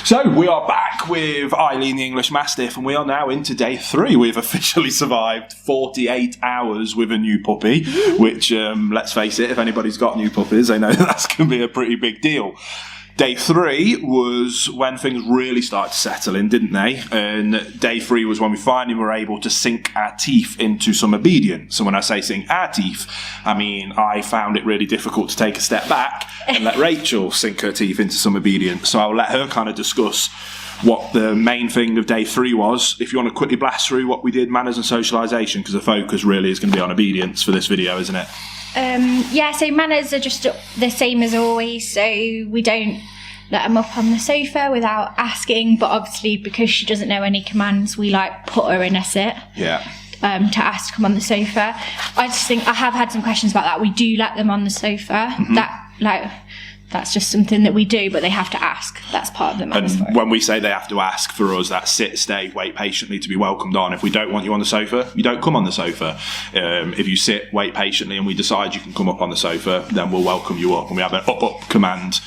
So we are back with Eileen, the English Mastiff, and we are now into day 3. We've officially survived 48 hours with a new puppy, which, let's face it, if anybody's got new puppies, they know that's going to be a pretty big deal. Day 3 was when things really started to settle in, didn't they? And day 3 was when we finally were able to sink our teeth into some obedience. And when I say sink our teeth, I mean I found it really difficult to take a step back and let Rachel sink her teeth into some obedience. So I'll let her kind of discuss what the main thing of day 3 was. If you want to quickly blast through what we did, manners and socialisation, because the focus really is going to be on obedience for this video, isn't it? So manners are just the same as always, so we don't let them up on the sofa without asking, but obviously because she doesn't know any commands, we put her in a sit. Yeah. To ask to come on the sofa. I just think I have had some questions about that. We do let them on the sofa. That's just something that we do, but they have to ask. That's part of the manners. And when we say they have to ask, for us, that's sit, stay, wait patiently to be welcomed on. If we don't want you on the sofa, you don't come on the sofa. If you sit, wait patiently, and we decide you can come up on the sofa, then we'll welcome you up. And we have an up command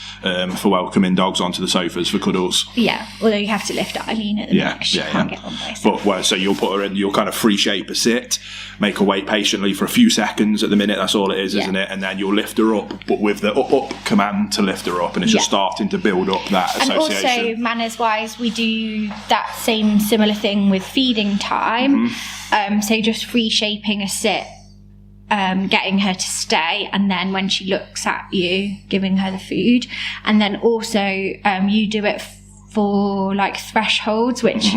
for welcoming dogs onto the sofas for cuddles. Yeah, although you have to lift Eileen at the minute. She can't get on by herself. But so you'll put her in, you'll kind of free shape a sit, make her wait patiently for a few seconds at the minute, that's all it is, isn't it? And then you'll lift her up, but with the up command to lift her up, and it's just starting to build up that association. And also, manners-wise, we do that same similar thing with feeding time. So just free shaping a sit, getting her to stay, and then when she looks at you, giving her the food. And then also you do it for thresholds, which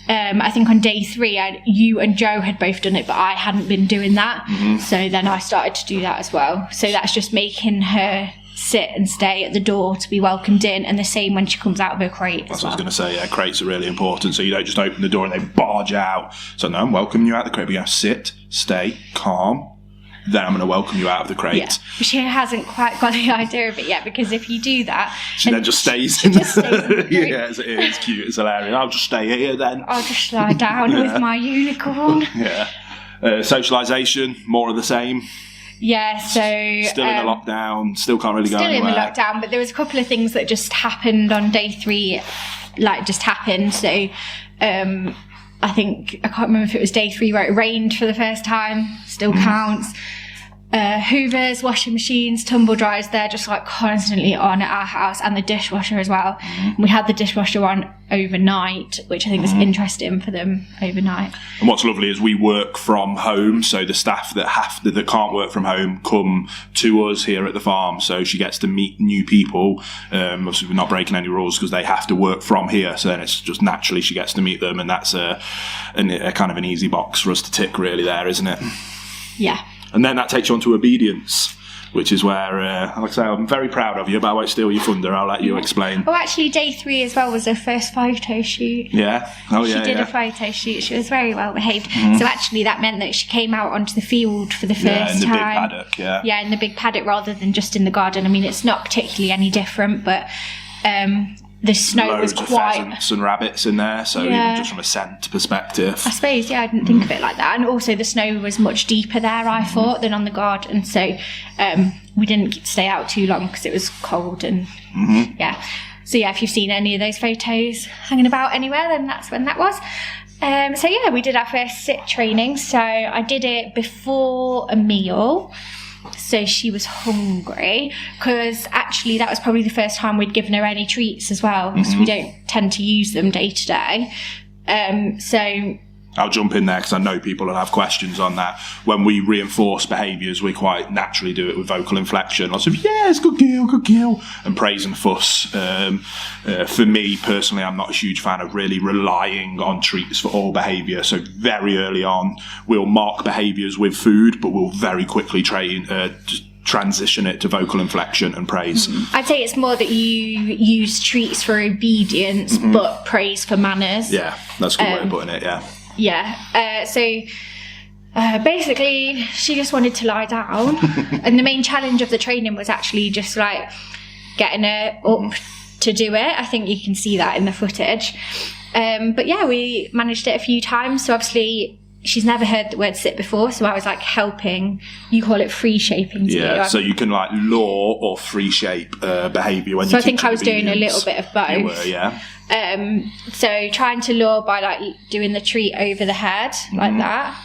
I think on day 3 you and Joe had both done it, but I hadn't been doing that. So then I started to do that as well. So that's just making her sit and stay at the door to be welcomed in, and the same when she comes out of her crate. That's what I was going to say. Yeah, crates are really important, so you don't just open the door and they barge out. So no, I'm welcoming you out of the crate. We have to sit, stay, calm. Then I'm going to welcome you out of the crate. Yeah. She hasn't quite got the idea of it yet, because if you do that, she then just stays in the yeah, it's cute, it's hilarious. I'll just stay here then. I'll just lie down with my unicorn. Yeah. Socialisation, more of the same. Yeah, so still in a lockdown, still can't really go anywhere. Still in the lockdown, but there was a couple of things that just happened on day 3, just happened. So I think, I can't remember if it was day 3 where it rained for the first time, still counts. Hoovers, washing machines, tumble dryers, they're just constantly on at our house, and the dishwasher as well. We had the dishwasher on overnight, which I think was interesting for them overnight. And what's lovely is we work from home, so the staff that can't work from home come to us here at the farm, so she gets to meet new people. Obviously we're not breaking any rules because they have to work from here, so then it's just naturally she gets to meet them, and that's a kind of an easy box for us to tick really there, isn't it? Yeah. And then that takes you on to obedience, which is where, like I say, I'm very proud of you, but I won't steal your thunder. I'll let you explain. Oh, actually, day 3 as well was her first photo shoot. Yeah? Oh, yeah. She did a photo shoot. She was very well behaved. So actually, that meant that she came out onto the field for the first time. Yeah, in the big paddock, yeah. Yeah, in the big paddock rather than just in the garden. I mean, it's not particularly any different, but the snow was quite... Loads of pheasants and rabbits in there, so even just from a scent perspective. I suppose, I didn't think of it like that. And also the snow was much deeper there, I thought, than on the garden. So we didn't stay out too long because it was cold and So if you've seen any of those photos hanging about anywhere, then that's when that was. We did our first sit training. So I did it before a meal. So she was hungry, because actually that was probably the first time we'd given her any treats as well, because we don't tend to use them day to day. I'll jump in there because I know people will have questions on that. When we reinforce behaviours, we quite naturally do it with vocal inflection. Lots of, yes, good girl, and praise and fuss. For me, personally, I'm not a huge fan of really relying on treats for all behaviour. So very early on, we'll mark behaviours with food, but we'll very quickly transition it to vocal inflection and praise. I'd say it's more that you use treats for obedience, but praise for manners. Yeah, that's a good way of putting it, yeah. Yeah, basically she just wanted to lie down and the main challenge of the training was actually just getting her up to do it. I think you can see that in the footage. But we managed it a few times, so obviously she's never heard the word sit before, so I was like helping. You call it freeshaping. Yeah, so you can like lure or free shape behaviour when you. So I think I was doing a little bit of both. You were, yeah. So trying to lure by like doing the treat over the head like that.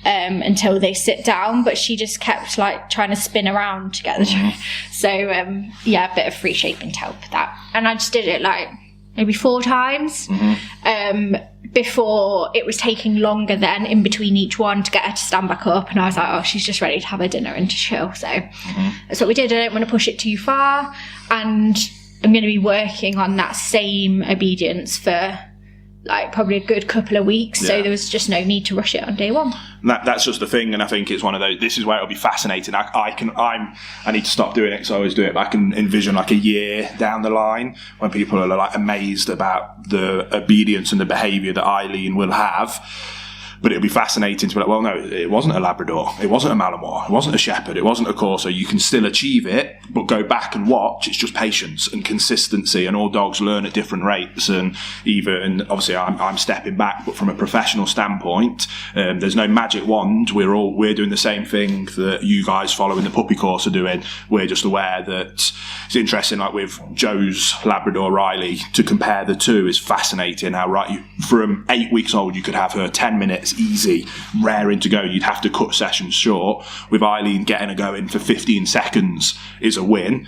Until they sit down, but she just kept like trying to spin around to get the treat. So yeah, a bit of free shaping to help with that. And I just did it like maybe 4 times before it was taking longer then in between each one to get her to stand back up, and I was like, oh, she's just ready to have her dinner and to chill. So that's what we did. I don't want to push it too far, and I'm going to be working on that same obedience for like probably a good couple of weeks, so there was just no need to rush it on day 1. That's just the thing, and I think it's one of those. This is where it'll be fascinating. I need to stop doing it because I always do it. But I can envision like a year down the line when people are like amazed about the obedience and the behaviour that Eileen will have. But it'll be fascinating to be like, well, no, it wasn't a Labrador, it wasn't a Malinois, it wasn't a Shepherd, it wasn't a Corso. You can still achieve it, but go back and watch. It's just patience and consistency, and all dogs learn at different rates. And obviously, I'm stepping back, but from a professional standpoint, there's no magic wand. We're doing the same thing that you guys following the puppy course are doing. We're just aware that it's interesting. Like with Joe's Labrador Riley, to compare the two is fascinating. How from 8 weeks old, you could have her 10 minutes. Easy, raring to go. You'd have to cut sessions short. With Eileen, getting her going for 15 seconds is a win.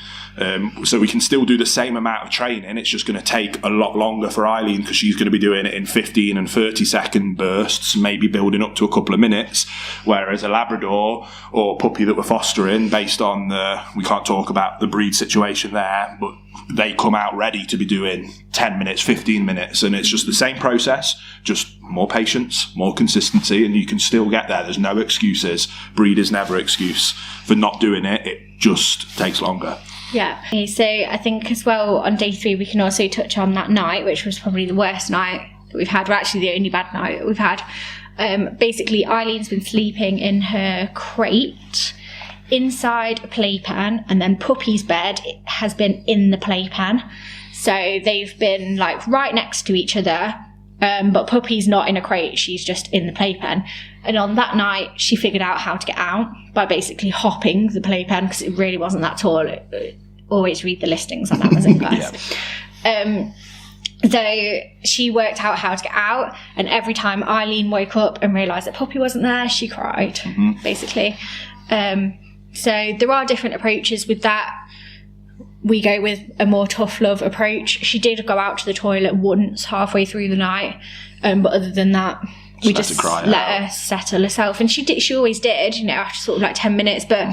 So we can still do the same amount of training. It's just going to take a lot longer for Eileen because she's going to be doing it in 15 and 30 second bursts, maybe building up to a couple of minutes. Whereas a Labrador or puppy that we're fostering, based on we can't talk about the breed situation there, but they come out ready to be doing 10 minutes, 15 minutes, and it's just the same process, just more patience, more consistency, and you can still get there. There's no excuses. Breed is never excuse for not doing it. It just takes longer. Yeah. Okay, so I think as well on day 3 we can also touch on that night, which was probably the worst night that we've had, or actually the only bad night that we've had. Basically, Eileen's been sleeping in her crate inside a playpen, and then Puppy's bed has been in the playpen. So they've been like right next to each other, but Puppy's not in a crate, she's just in the playpen. And on that night, she figured out how to get out by basically hopping the playpen, because it really wasn't that tall. Always read the listings on Amazon, guys. So she worked out how to get out, and every time Eileen woke up and realised that Puppy wasn't there, she cried, basically. So there are different approaches with that. We go with a more tough love approach. She did go out to the toilet once halfway through the night, but other than that, we just let her settle herself. And she always did, after sort of like 10 minutes, but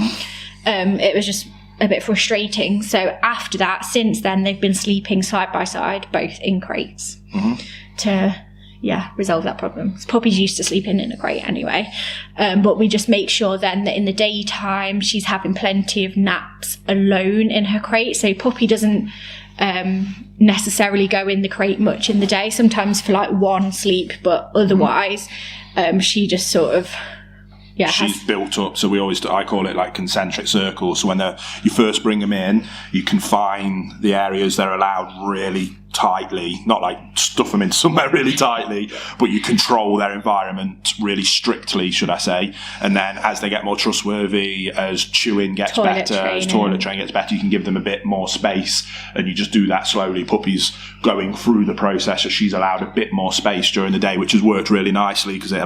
it was just a bit frustrating. So after that, since then, they've been sleeping side by side, both in crates, to resolve that problem. Puppy's used to sleeping in a crate anyway, but we just make sure then that in the daytime she's having plenty of naps alone in her crate. So Puppy doesn't necessarily go in the crate much in the day, sometimes for like one sleep, but otherwise she just sort of she's built up. So I call it like concentric circles. So when you first bring them in, you confine the areas they're allowed really tightly, not like stuff them in somewhere really tightly, but you control their environment really strictly, should I say. And then as they get more trustworthy, as chewing gets better, as toilet training gets better, you can give them a bit more space, and you just do that slowly. Puppy's going through the process, so she's allowed a bit more space during the day, which has worked really nicely because it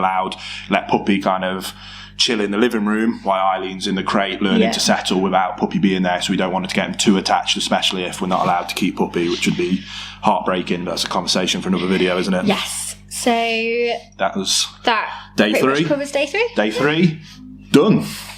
let Puppy kind of chill in the living room while Eileen's in the crate learning to settle without Puppy being there. So we don't want her to get him too attached, especially if we're not allowed to keep Puppy, which would be heartbreaking. That's a conversation for another video, isn't it? Yes. So that was that day 3. Covers day 3. Day 3 done.